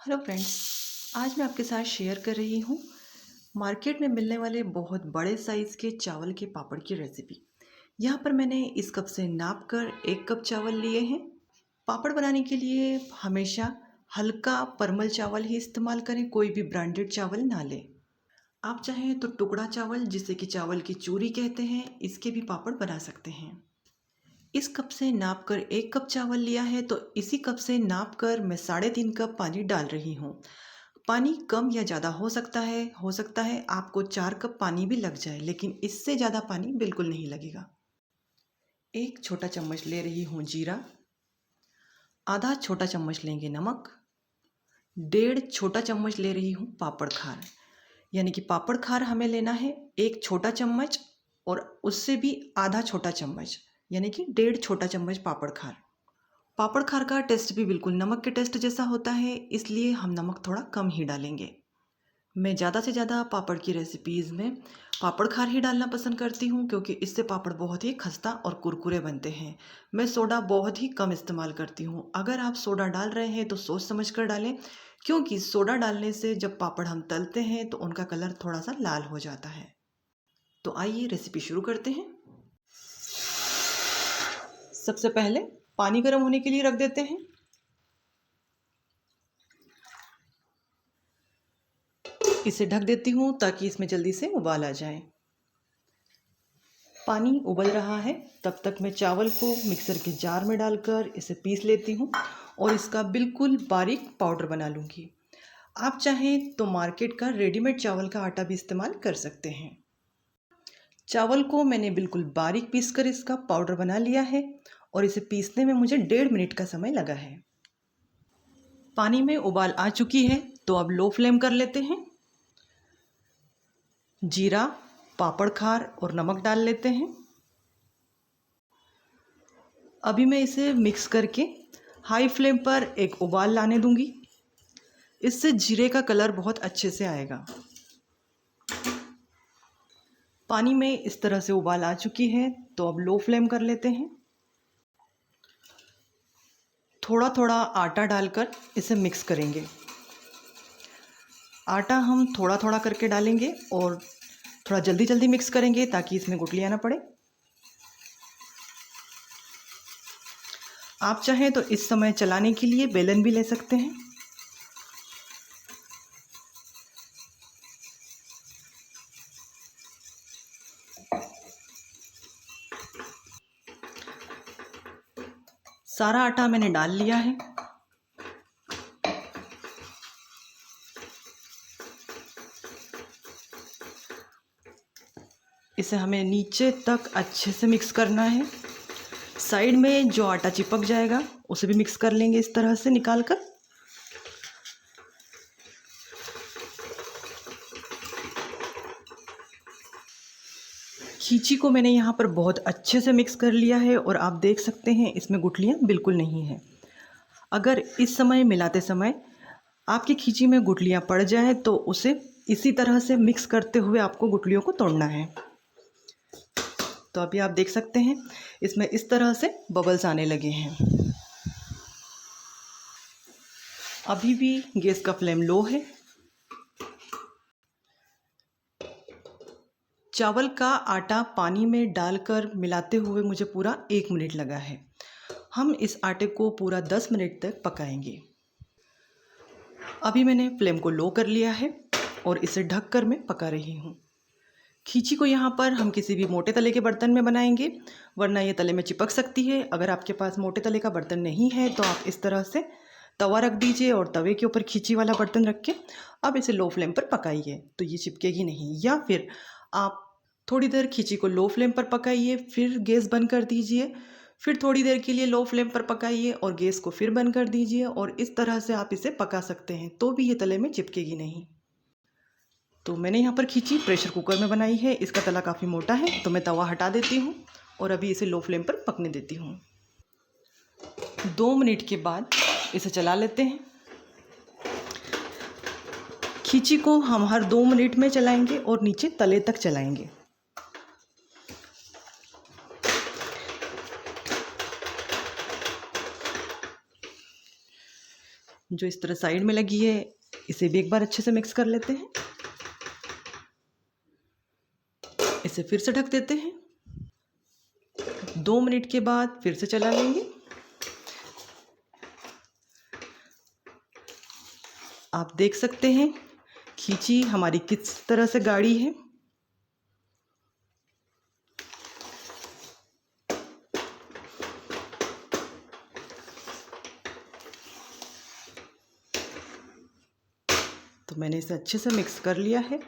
Hello friends. आज मैं आपके साथ शेयर कर रही हूँ मार्केट में मिलने वाले बहुत बड़े साइज़ के चावल के पापड़ की रेसिपी। यहाँ पर मैंने इस कप से नाप कर 1 कप चावल लिए हैं। पापड़ बनाने के लिए हमेशा हल्का परमल चावल ही इस्तेमाल करें, कोई भी ब्रांडेड चावल ना लें। आप चाहें तो टुकड़ा चावल, जिसे कि चावल की चूरी कहते हैं, इसके भी पापड़ बना सकते हैं। इस कप से नाप कर 1 कप चावल लिया है, तो इसी कप से नाप कर मैं 3.5 कप पानी डाल रही हूँ। पानी कम या ज़्यादा हो सकता है आपको 4 कप पानी भी लग जाए, लेकिन इससे ज़्यादा पानी बिल्कुल नहीं लगेगा। 1 छोटा चम्मच ले रही हूँ जीरा, आधा छोटा चम्मच लेंगे नमक, 1.5 छोटा चम्मच ले रही हूँ पापड़ खार। यानी कि पापड़ खार हमें लेना है 1 छोटा चम्मच और उससे भी आधा छोटा चम्मच, यानी कि 1.5 छोटा चम्मच पापड़ खार। पापड़ खार का टेस्ट भी बिल्कुल नमक के टेस्ट जैसा होता है, इसलिए हम नमक थोड़ा कम ही डालेंगे। मैं ज़्यादा से ज़्यादा पापड़ की रेसिपीज़ में पापड़ खार ही डालना पसंद करती हूँ, क्योंकि इससे पापड़ बहुत ही खस्ता और कुरकुरे बनते हैं। मैं सोडा बहुत ही कम इस्तेमाल करती हूँ। अगर आप सोडा डाल रहे हैं तो सोच समझ कर डालें, क्योंकि सोडा डालने से जब पापड़ हम तलते हैं तो उनका कलर थोड़ा सा लाल हो जाता है। तो आइए रेसिपी शुरू करते हैं। सबसे पहले पानी गर्म होने के लिए रख देते हैं। इसे ढक देती हूँ ताकि इसमें जल्दी से उबाल आ जाए। पानी उबल रहा है, तब तक मैं चावल को मिक्सर के जार में डालकर इसे पीस लेती हूँ और इसका बिल्कुल बारीक पाउडर बना लूँगी। आप चाहें तो मार्केट का रेडीमेड चावल का आटा भी इस्तेमाल कर सकते हैं। चावल को मैंने बिल्कुल बारीक पीसकर इसका पाउडर बना लिया है और इसे पीसने में मुझे 1.5 मिनट का समय लगा है। पानी में उबाल आ चुकी है, तो अब लो फ्लेम कर लेते हैं। जीरा, पापड़ खार और नमक डाल लेते हैं। अभी मैं इसे मिक्स करके हाई फ्लेम पर एक उबाल लाने दूंगी। इससे जीरे का कलर बहुत अच्छे से आएगा। पानी में इस तरह से उबाल आ चुकी है, तो अब लो फ्लेम कर लेते हैं। थोड़ा थोड़ा आटा डालकर इसे मिक्स करेंगे। आटा हम थोड़ा थोड़ा करके डालेंगे और थोड़ा जल्दी जल्दी मिक्स करेंगे ताकि इसमें गुठलियाँ ना पड़े। आप चाहें तो इस समय चलाने के लिए बेलन भी ले सकते हैं। सारा आटा मैंने डाल लिया है। इसे हमें नीचे तक अच्छे से मिक्स करना है। साइड में जो आटा चिपक जाएगा उसे भी मिक्स कर लेंगे इस तरह से निकाल कर। खींची को मैंने यहाँ पर बहुत अच्छे से मिक्स कर लिया है और आप देख सकते हैं इसमें गुठलियाँ बिल्कुल नहीं हैं। अगर इस समय मिलाते समय आपकी खींची में गुठलियाँ पड़ जाए तो उसे इसी तरह से मिक्स करते हुए आपको गुठलियों को तोड़ना है। तो अभी आप देख सकते हैं इसमें इस तरह से बबल्स आने लगे हैं। अभी भी गैस का फ्लेम लो है। चावल का आटा पानी में डालकर मिलाते हुए मुझे पूरा 1 मिनट लगा है। हम इस आटे को पूरा 10 मिनट तक पकाएंगे। अभी मैंने फ्लेम को लो कर लिया है और इसे ढककर मैं पका रही हूँ। खींची को यहाँ पर हम किसी भी मोटे तले के बर्तन में बनाएंगे, वरना ये तले में चिपक सकती है। अगर आपके पास मोटे तले का बर्तन नहीं है तो आप इस तरह से तवा रख दीजिए और तवे के ऊपर खींची वाला बर्तन रख के अब इसे लो फ्लेम पर पकाइए, तो ये चिपकेगी नहीं। या फिर आप थोड़ी देर खींची को लो फ्लेम पर पकाइए, फिर गैस बंद कर दीजिए, फिर थोड़ी देर के लिए लो फ्लेम पर पकाइए और गैस को फिर बंद कर दीजिए, और इस तरह से आप इसे पका सकते हैं, तो भी ये तले में चिपकेगी नहीं। तो मैंने यहाँ पर खींची प्रेशर कुकर में बनाई है। इसका तला काफ़ी मोटा है, तो मैं तवा हटा देती हूँ और अभी इसे लो फ्लेम पर पकने देती हूँ। 2 मिनट के बाद इसे चला लेते हैं। खींची को हम हर 2 मिनट में चलाएंगे और नीचे तले तक चलाएंगे। जो इस तरह साइड में लगी है इसे भी एक बार अच्छे से मिक्स कर लेते हैं। इसे फिर से ढक देते हैं। 2 मिनट के बाद फिर से चला लेंगे। आप देख सकते हैं खींची हमारी किस तरह से गाढ़ी है। तो मैंने इसे अच्छे से मिक्स कर लिया है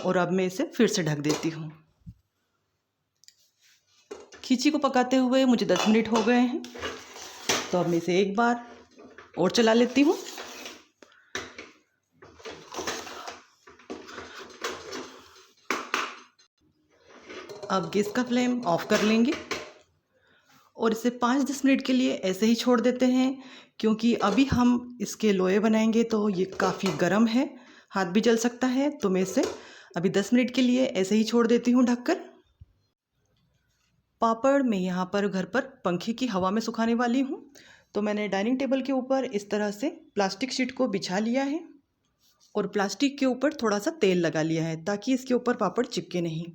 और अब मैं इसे फिर से ढक देती हूँ। खींची को पकाते हुए मुझे 10 मिनट हो गए हैं, तो अब मैं इसे एक बार और चला लेती हूँ। अब गैस का फ्लेम ऑफ कर लेंगे और इसे 5-10 मिनट के लिए ऐसे ही छोड़ देते हैं, क्योंकि अभी हम इसके लोए बनाएंगे तो ये काफ़ी गर्म है, हाथ भी जल सकता है। तो मैं इसे अभी 10 मिनट के लिए ऐसे ही छोड़ देती हूँ ढककर। पापड़ मैं यहाँ पर घर पर पंखे की हवा में सुखाने वाली हूँ। तो मैंने डाइनिंग टेबल के ऊपर इस तरह से प्लास्टिक शीट को बिछा लिया है और प्लास्टिक के ऊपर थोड़ा सा तेल लगा लिया है ताकि इसके ऊपर पापड़ चिपके नहीं।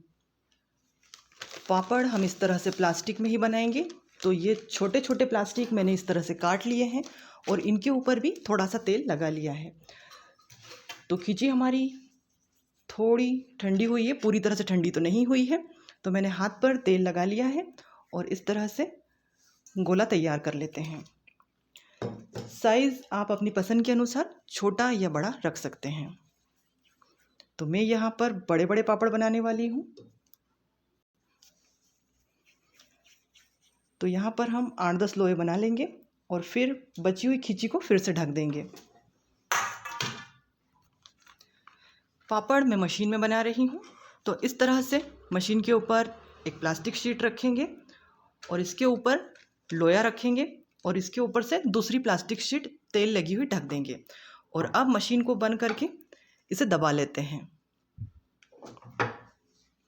पापड़ हम इस तरह से प्लास्टिक में ही बनाएंगे। तो ये छोटे छोटे प्लास्टिक मैंने इस तरह से काट लिए हैं और इनके ऊपर भी थोड़ा सा तेल लगा लिया है। तो खींची हमारी थोड़ी ठंडी हुई है, पूरी तरह से ठंडी तो नहीं हुई है। तो मैंने हाथ पर तेल लगा लिया है और इस तरह से गोला तैयार कर लेते हैं। साइज़ आप अपनी पसंद के अनुसार छोटा या बड़ा रख सकते हैं। तो मैं यहाँ पर बड़े बड़े पापड़ बनाने वाली हूँ। तो यहाँ पर हम 8-10 लोए बना लेंगे और फिर बची हुई खींची को फिर से ढक देंगे। पापड़ मैं मशीन में बना रही हूँ। तो इस तरह से मशीन के ऊपर एक प्लास्टिक शीट रखेंगे और इसके ऊपर लोया रखेंगे और इसके ऊपर से दूसरी प्लास्टिक शीट तेल लगी हुई ढक देंगे। और अब मशीन को बंद करके इसे दबा लेते हैं।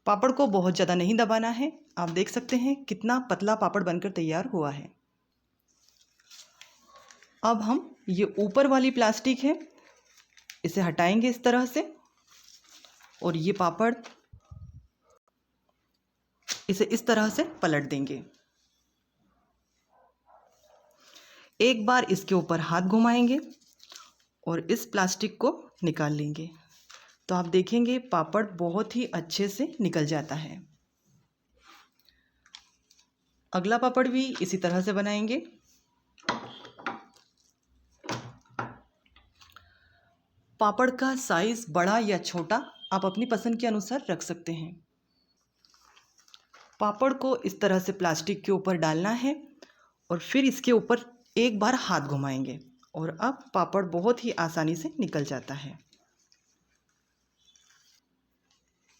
पापड़ को बहुत ज़्यादा नहीं दबाना है। आप देख सकते हैं कितना पतला पापड़ बनकर तैयार हुआ है। अब हम ये ऊपर वाली प्लास्टिक है इसे हटाएंगे इस तरह से और ये पापड़ इसे इस तरह से पलट देंगे। एक बार इसके ऊपर हाथ घुमाएंगे और इस प्लास्टिक को निकाल लेंगे। तो आप देखेंगे पापड़ बहुत ही अच्छे से निकल जाता है। अगला पापड़ भी इसी तरह से बनाएंगे। पापड़ का साइज़ बड़ा या छोटा आप अपनी पसंद के अनुसार रख सकते हैं। पापड़ को इस तरह से प्लास्टिक के ऊपर डालना है और फिर इसके ऊपर एक बार हाथ घुमाएंगे और अब पापड़ बहुत ही आसानी से निकल जाता है।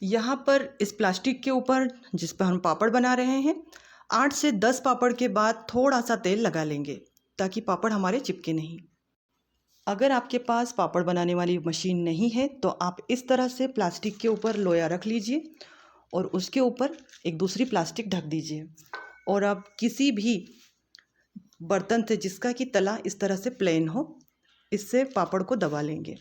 यहाँ पर इस प्लास्टिक के ऊपर जिस पर हम पापड़ बना रहे हैं 8 से 10 पापड़ के बाद थोड़ा सा तेल लगा लेंगे ताकि पापड़ हमारे चिपके नहीं। अगर आपके पास पापड़ बनाने वाली मशीन नहीं है तो आप इस तरह से प्लास्टिक के ऊपर लोया रख लीजिए और उसके ऊपर एक दूसरी प्लास्टिक ढक दीजिए और अब किसी भी बर्तन से जिसका कि तला इस तरह से प्लेन हो इससे पापड़ को दबा लेंगे।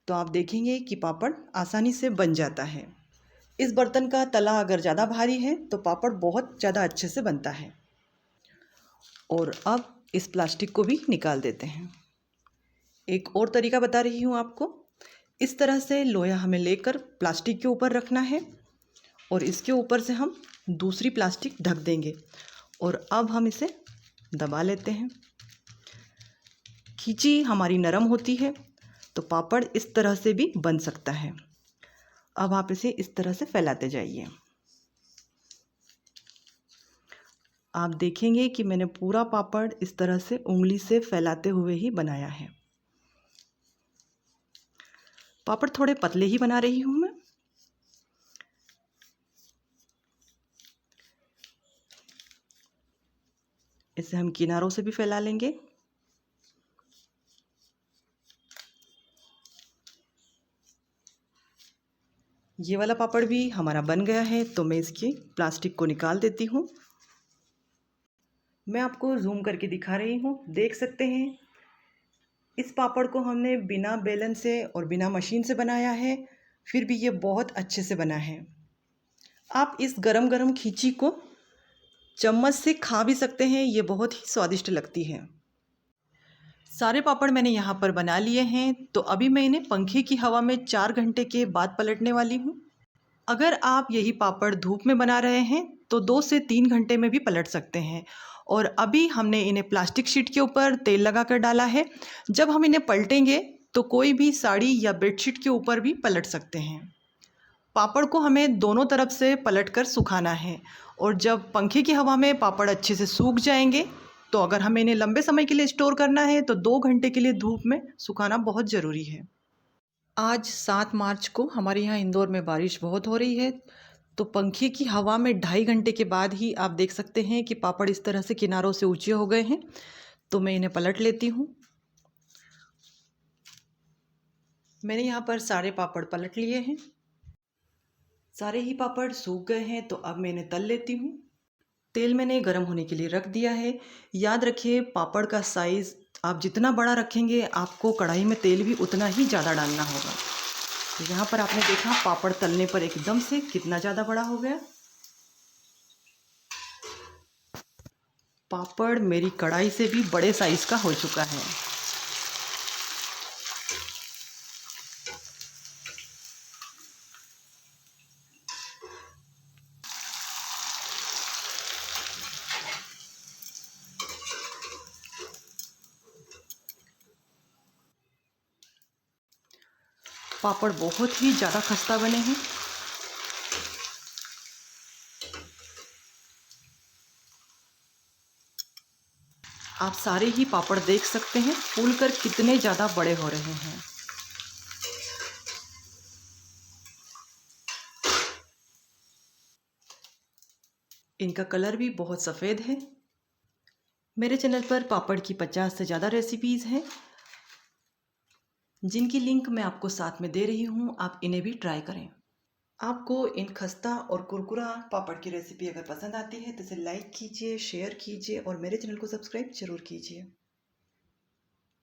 तो आप देखेंगे कि पापड़ आसानी से बन जाता है। इस बर्तन का तला अगर ज़्यादा भारी है तो पापड़ बहुत ज़्यादा अच्छे से बनता है। और अब इस प्लास्टिक को भी निकाल देते हैं। एक और तरीका बता रही हूँ आपको। इस तरह से लोया हमें लेकर प्लास्टिक के ऊपर रखना है और इसके ऊपर से हम दूसरी प्लास्टिक ढक देंगे और अब हम इसे दबा लेते हैं। खींची हमारी नरम होती है तो पापड़ इस तरह से भी बन सकता है। अब आप इसे इस तरह से फैलाते जाइए। आप देखेंगे कि मैंने पूरा पापड़ इस तरह से उंगली से फैलाते हुए ही बनाया है। पापड़ थोड़े पतले ही बना रही हूँ मैं। इसे हम किनारों से भी फैला लेंगे। ये वाला पापड़ भी हमारा बन गया है तो मैं इसकी प्लास्टिक को निकाल देती हूँ। मैं आपको जूम करके दिखा रही हूँ, देख सकते हैं इस पापड़ को हमने बिना बेलन से और बिना मशीन से बनाया है, फिर भी ये बहुत अच्छे से बना है। आप इस गरम गरम खींची को चम्मच से खा भी सकते हैं, ये बहुत ही स्वादिष्ट लगती है। सारे पापड़ मैंने यहाँ पर बना लिए हैं, तो अभी मैं इन्हें पंखे की हवा में 4 घंटे के बाद पलटने वाली हूँ। अगर आप यही पापड़ धूप में बना रहे हैं तो 2 से 3 घंटे में भी पलट सकते हैं। और अभी हमने इन्हें प्लास्टिक शीट के ऊपर तेल लगा कर डाला है। जब हम इन्हें पलटेंगे तो कोई भी साड़ी या बेडशीट के ऊपर भी पलट सकते हैं। पापड़ को हमें दोनों तरफ से पलट कर सुखाना है, और जब पंखे की हवा में पापड़ अच्छे से सूख जाएंगे तो अगर हमें इन्हें लंबे समय के लिए स्टोर करना है तो 2 घंटे के लिए धूप में सुखाना बहुत ज़रूरी है। आज 7 मार्च को हमारे यहाँ इंदौर में बारिश बहुत हो रही है, तो पंखे की हवा में 2.5 घंटे के बाद ही आप देख सकते हैं कि पापड़ इस तरह से किनारों से ऊंचे हो गए हैं। तो मैं इन्हें पलट लेती हूँ। मैंने यहाँ पर सारे पापड़ पलट लिए हैं। सारे ही पापड़ सूख गए हैं, तो अब मैं इन्हें तल लेती हूँ। तेल मैंने गर्म होने के लिए रख दिया है। याद रखिए, पापड़ का साइज़ आप जितना बड़ा रखेंगे आपको कढ़ाई में तेल भी उतना ही ज़्यादा डालना होगा। तो यहाँ पर आपने देखा पापड़ तलने पर एकदम से कितना ज़्यादा बड़ा हो गया। पापड़ मेरी कढ़ाई से भी बड़े साइज़ का हो चुका है। पापड़ बहुत ही ज़्यादा खस्ता बने हैं। आप सारे ही पापड़ देख सकते हैं फूलकर कितने ज़्यादा बड़े हो रहे हैं। इनका कलर भी बहुत सफ़ेद है। मेरे चैनल पर पापड़ की 50 से ज़्यादा रेसिपीज़ हैं, जिनकी लिंक मैं आपको साथ में दे रही हूँ। आप इन्हें भी ट्राई करें। आपको इन खस्ता और कुरकुरा पापड़ की रेसिपी अगर पसंद आती है तो इसे लाइक कीजिए, शेयर कीजिए और मेरे चैनल को सब्सक्राइब ज़रूर कीजिए।